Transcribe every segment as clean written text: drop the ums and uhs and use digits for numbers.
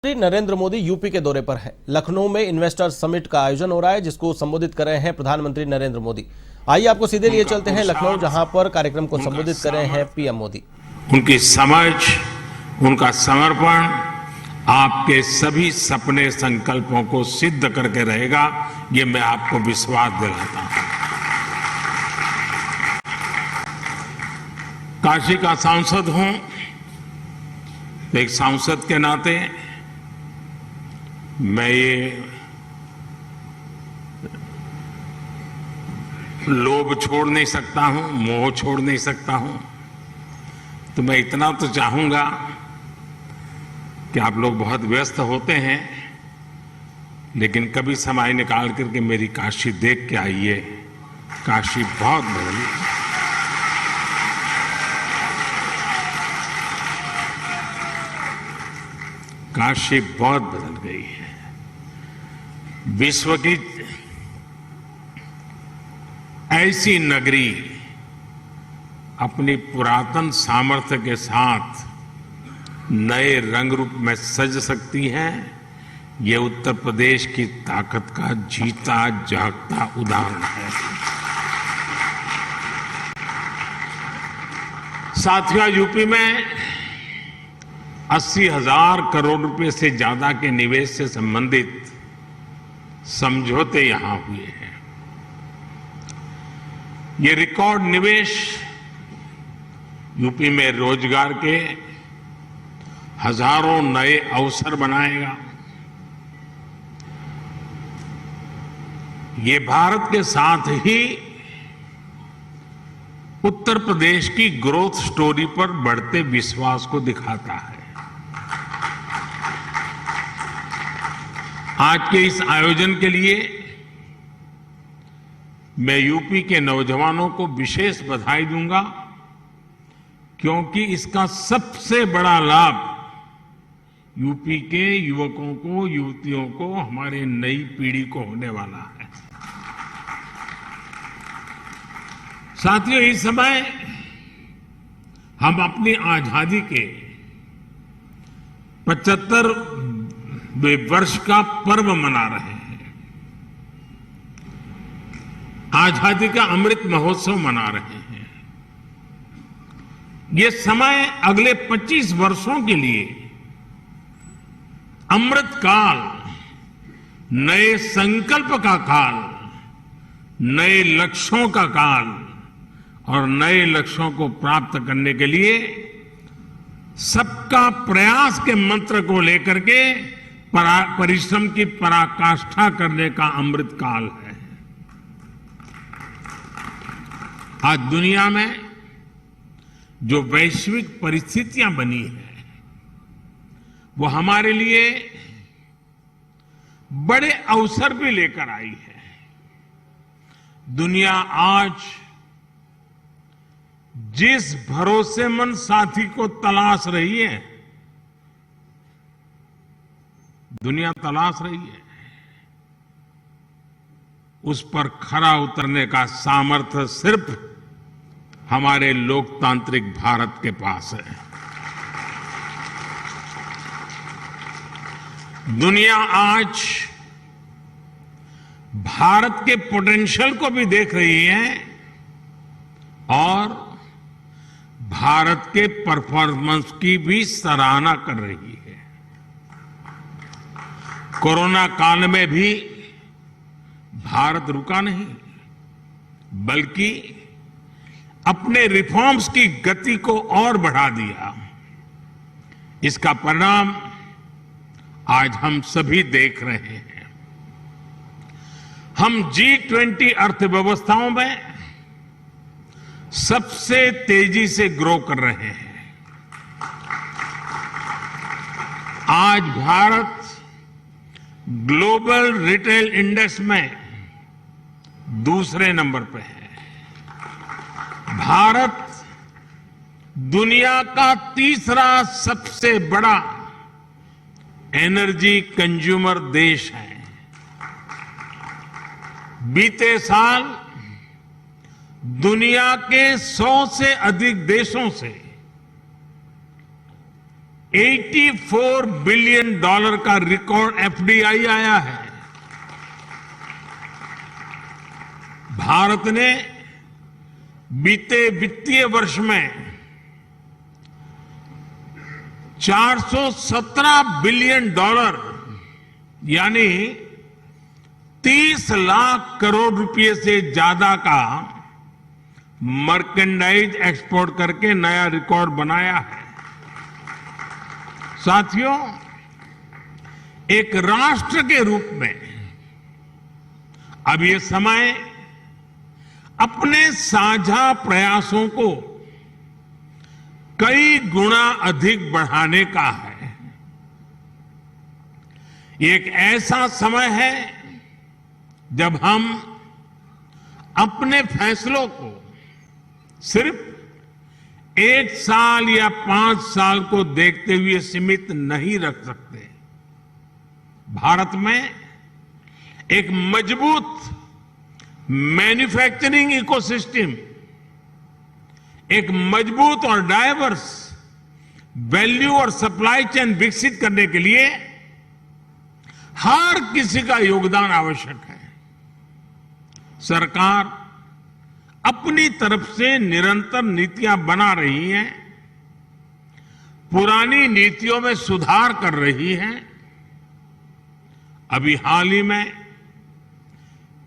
प्रधानमंत्री नरेंद्र मोदी यूपी के दौरे पर हैं। लखनऊ में इन्वेस्टर समिट का आयोजन हो रहा है, जिसको संबोधित कर रहे हैं प्रधानमंत्री नरेंद्र मोदी। आइए आपको सीधे लिए चलते हैं लखनऊ, जहां पर कार्यक्रम को संबोधित कर रहे हैं पीएम मोदी। उनकी समझ, उनका समर्पण आपके सभी सपने संकल्पों को सिद्ध करके रहेगा, ये मैं आपको विश्वास दिलाता हूं। काशी का सांसद हूं, तो एक सांसद के नाते मैं ये लोभ छोड़ नहीं सकता हूं, मोह छोड़ नहीं सकता हूं। तो मैं इतना तो चाहूंगा कि आप लोग बहुत व्यस्त होते हैं, लेकिन कभी समय निकाल करके मेरी काशी देख के आइए। काशी बहुत बदली, काशी बहुत बदल गई है। विश्व की ऐसी नगरी अपनी पुरातन सामर्थ्य के साथ नए रंग रूप में सज सकती है, ये उत्तर प्रदेश की ताकत का जीता जागता उदाहरण है। साथियों, यूपी में 80,000 करोड़ रुपए से ज्यादा के निवेश से संबंधित समझौते यहां हुए हैं। ये रिकॉर्ड निवेश यूपी में रोजगार के हजारों नए अवसर बनाएगा। ये भारत के साथ ही उत्तर प्रदेश की ग्रोथ स्टोरी पर बढ़ते विश्वास को दिखाता है। आज के इस आयोजन के लिए मैं यूपी के नौजवानों को विशेष बधाई दूंगा, क्योंकि इसका सबसे बड़ा लाभ यूपी के युवकों को, युवतियों को, हमारे नई पीढ़ी को होने वाला है। साथियों, इस समय हम अपनी आजादी के 75वें वर्ष का पर्व मना रहे हैं। आजादी का अमृत महोत्सव मना रहे हैं। ये समय अगले 25 वर्षों के लिए अमृत काल, नए संकल्प का काल, नए लक्ष्यों का काल और नए लक्ष्यों को प्राप्त करने के लिए सबका प्रयास के मंत्र को लेकर के परिश्रम की पराकाष्ठा करने का अमृत काल है। आज दुनिया में जो वैश्विक परिस्थितियां बनी है, वो हमारे लिए बड़े अवसर भी लेकर आई है। दुनिया आज जिस भरोसेमंद साथी को तलाश रही है, दुनिया तलाश रही है, उस पर खरा उतरने का सामर्थ्य सिर्फ हमारे लोकतांत्रिक भारत के पास है। दुनिया आज भारत के पोटेंशियल को भी देख रही है और भारत के परफॉर्मेंस की भी सराहना कर रही है। कोरोना काल में भी भारत रुका नहीं, बल्कि अपने रिफॉर्म्स की गति को और बढ़ा दिया। इसका परिणाम आज हम सभी देख रहे हैं। हम G20 अर्थव्यवस्थाओं में सबसे तेजी से ग्रो कर रहे हैं। आज भारत ग्लोबल रिटेल इंडेक्स में दूसरे नंबर पर है। भारत दुनिया का तीसरा सबसे बड़ा एनर्जी कंज्यूमर देश है। बीते साल दुनिया के 100 से अधिक देशों से $84 बिलियन का रिकॉर्ड एफडीआई आया है। भारत ने बीते वित्तीय वर्ष में 417 बिलियन यानी 30 लाख करोड़ रुपए से ज्यादा का मर्केंडाइज एक्सपोर्ट करके नया रिकॉर्ड बनाया है। साथियों, एक राष्ट्र के रूप में अब ये समय अपने साझा प्रयासों को कई गुना अधिक बढ़ाने का है। ये एक ऐसा समय है जब हम अपने फैसलों को सिर्फ 1 साल या 5 साल को देखते हुए सीमित नहीं रख सकते। भारत में एक मजबूत मैन्युफैक्चरिंग इकोसिस्टम, एक मजबूत और डाइवर्स वैल्यू और सप्लाई चेन विकसित करने के लिए हर किसी का योगदान आवश्यक है। सरकार अपनी तरफ से निरंतर नीतियां बना रही है, पुरानी नीतियों में सुधार कर रही है। अभी हाल ही में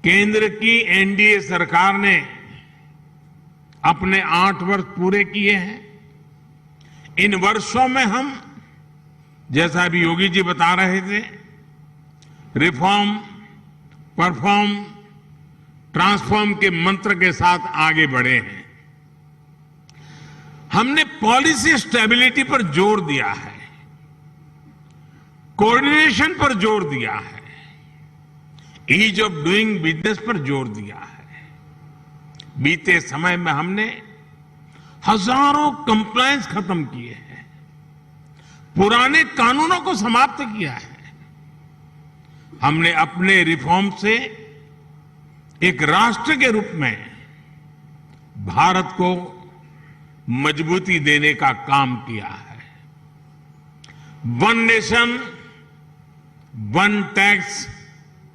केंद्र की एनडीए सरकार ने अपने 8 वर्ष पूरे किए हैं। इन वर्षों में हम, जैसा अभी योगी जी बता रहे थे, रिफॉर्म, परफॉर्म, ट्रांसफॉर्म के मंत्र के साथ आगे बढ़े हैं। हमने पॉलिसी स्टेबिलिटी पर जोर दिया है, कोऑर्डिनेशन पर जोर दिया है, ईज ऑफ डूइंग बिजनेस पर जोर दिया है। बीते समय में हमने हजारों कंप्लायंस खत्म किए हैं, पुराने कानूनों को समाप्त किया है। हमने अपने रिफॉर्म से एक राष्ट्र के रूप में भारत को मजबूती देने का काम किया है। One nation, one tax,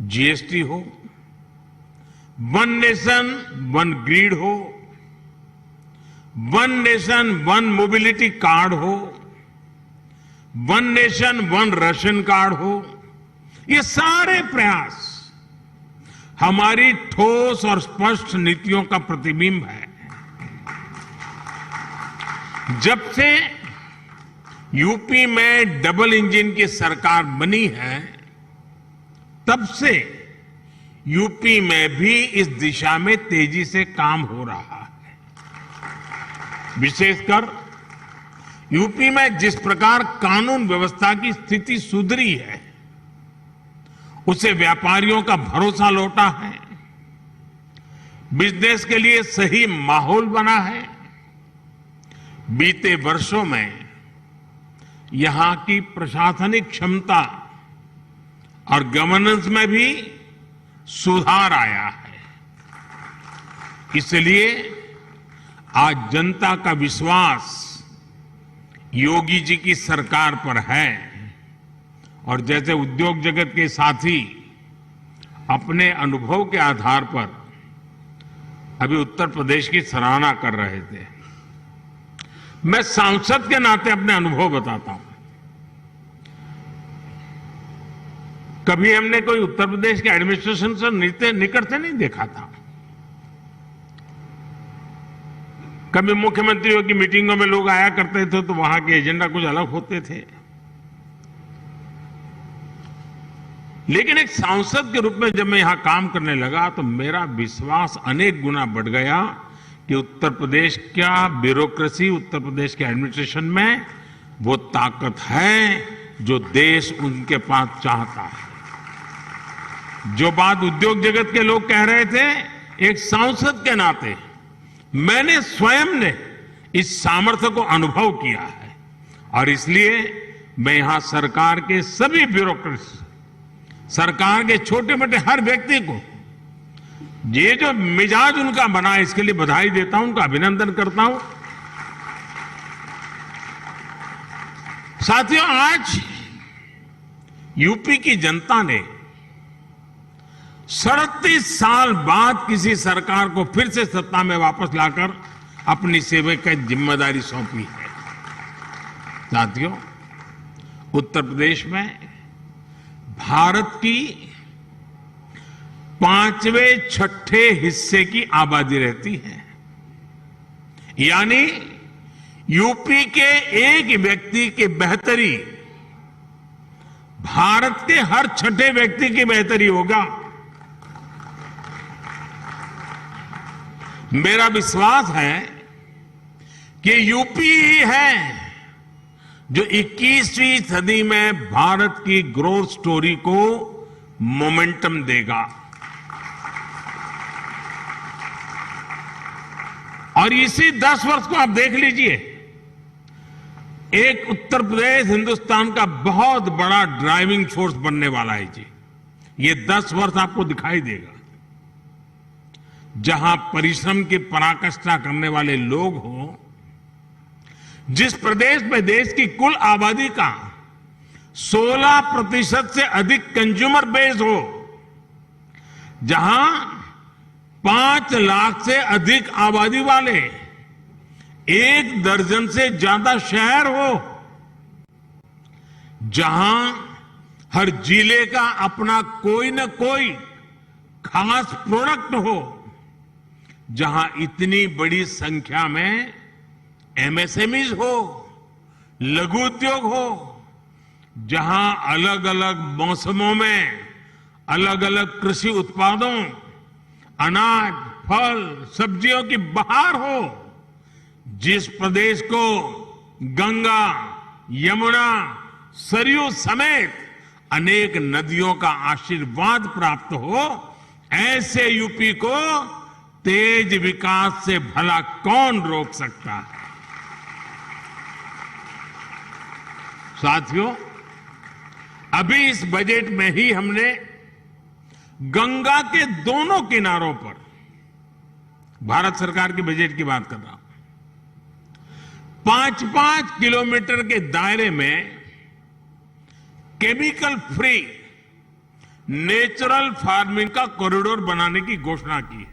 GST हो, वन नेशन, वन ग्रिड हो, one nation, one mobility card हो, one nation, one ration card हो, ये सारे प्रयास हमारी ठोस और स्पष्ट नीतियों का प्रतिबिंब है। जब से यूपी में डबल इंजन की सरकार बनी है, तब से यूपी में भी इस दिशा में तेजी से काम हो रहा है। विशेषकर यूपी में जिस प्रकार कानून व्यवस्था की स्थिति सुधरी है, उससे व्यापारियों का भरोसा लौटा है, बिजनेस के लिए सही माहौल बना है। बीते वर्षों में यहां की प्रशासनिक क्षमता और गवर्नेंस में भी सुधार आया है। इसलिए आज जनता का विश्वास योगी जी की सरकार पर है और जैसे उद्योग जगत के साथी अपने अनुभव के आधार पर अभी उत्तर प्रदेश की सराहना कर रहे थे, मैं सांसद के नाते अपने अनुभव बताता हूं। कभी हमने कोई उत्तर प्रदेश के एडमिनिस्ट्रेशन से निकट से नहीं देखा था। कभी मुख्यमंत्रियों की मीटिंगों में लोग आया करते थे तो वहां के एजेंडा कुछ अलग होते थे, लेकिन एक सांसद के रूप में जब मैं यहां काम करने लगा तो मेरा विश्वास अनेक गुना बढ़ गया कि उत्तर प्रदेश क्या ब्यूरोक्रेसी, उत्तर प्रदेश के एडमिनिस्ट्रेशन में वो ताकत है जो देश उनके पास चाहता है। जो बात उद्योग जगत के लोग कह रहे थे, एक सांसद के नाते मैंने स्वयं ने इस सामर्थ्य को अनुभव किया है और इसलिए मैं यहां सरकार के सभी ब्यूरोक्रेट्स, सरकार के छोटे मोटे हर व्यक्ति को ये जो मिजाज उनका बना, इसके लिए बधाई देता हूं, उनका अभिनंदन करता हूं। साथियों, आज यूपी की जनता ने 37 साल बाद किसी सरकार को फिर से सत्ता में वापस लाकर अपनी सेवा की जिम्मेदारी सौंपी है। साथियों, उत्तर प्रदेश में भारत की 5वें-6ठे हिस्से की आबादी रहती है। यानी यूपी के एक व्यक्ति की बेहतरी भारत के हर 6ठे व्यक्ति की बेहतरी होगा। मेरा विश्वास है कि यूपी ही है जो 21वीं सदी में भारत की ग्रोथ स्टोरी को मोमेंटम देगा। और इसी 10 वर्ष को आप देख लीजिए, एक उत्तर प्रदेश हिंदुस्तान का बहुत बड़ा ड्राइविंग फोर्स बनने वाला है जी। ये 10 वर्ष आपको दिखाई देगा, जहां परिश्रम की पराकाष्ठा करने वाले लोग हों, जिस प्रदेश में देश की कुल आबादी का 16% से अधिक कंज्यूमर बेस हो, जहां 5 लाख से अधिक आबादी वाले 1 दर्जन से ज्यादा शहर हो, जहां हर जिले का अपना कोई न कोई खास प्रोडक्ट हो, जहां इतनी बड़ी संख्या में एमएसएमईज हो, लघु उद्योग हो, जहां अलग अलग मौसमों में अलग अलग कृषि उत्पादों, अनाज, फल, सब्जियों की बहार हो, जिस प्रदेश को गंगा, यमुना, सरयू समेत अनेक नदियों का आशीर्वाद प्राप्त हो, ऐसे यूपी को तेज विकास से भला कौन रोक सकता है। साथियों, अभी इस बजट में ही हमने गंगा के दोनों किनारों पर, भारत सरकार के बजट की बात कर रहा हूं, 5-5 किलोमीटर के दायरे में केमिकल फ्री नेचुरल फार्मिंग का कॉरिडोर बनाने की घोषणा की है।